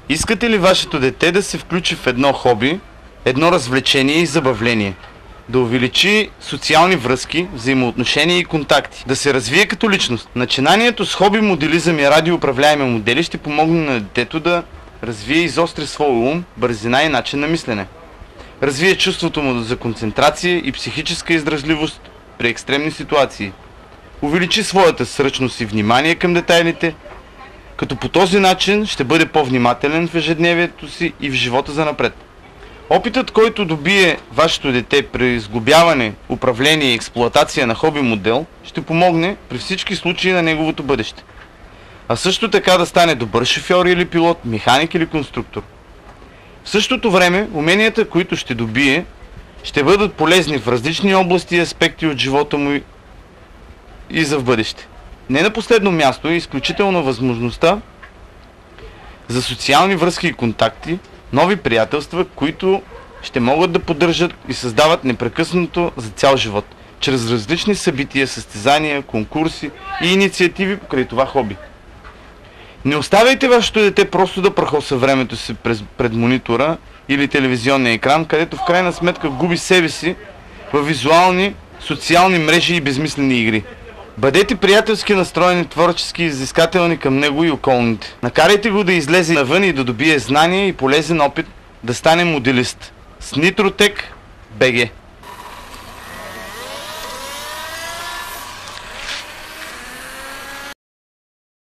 Искате ли вашето дете да се включи в едно хоби, едно развлечение и забавление? Да увеличи социални връзки, взаимоотношения и контакти, да се развие като личност. Начинанието с хоби моделизъм и радиоуправляеми модели ще помогне на детето да развие и изостри своя ум, бързина и начин на мислене. Развие чувството му за концентрация и психическа издръжливост при екстремни ситуации. Увеличи своята сръчност и внимание към детайлите, като по този начин ще бъде по-внимателен в ежедневието си и в живота занапред. Опитът, който добие вашето дете при сглобяване, управление и експлоатация на хоби модел, ще помогне при всички случаи на неговото бъдеще. А също така да стане добър шофьор или пилот, механик или конструктор. В същото време, уменията, които ще добие, ще бъдат полезни в различни области и аспекти от живота му и за в бъдеще. Не на последно място е изключително възможността за социални връзки и контакти, нови приятелства, които ще могат да поддържат и създават непрекъснато за цял живот, чрез различни събития, състезания, конкурси и инициативи покрай това хоби. Не оставяйте вашето дете просто да прахоса времето си пред монитора или телевизионния екран, където в крайна сметка губи себе си в визуални, социални мрежи и безмислени игри. Бъдете приятелски настроени, творчески и изискателни към него и околните. Накарайте го да излезе навън и да добие знания и полезен опит да стане моделист. С Nitrotech BG.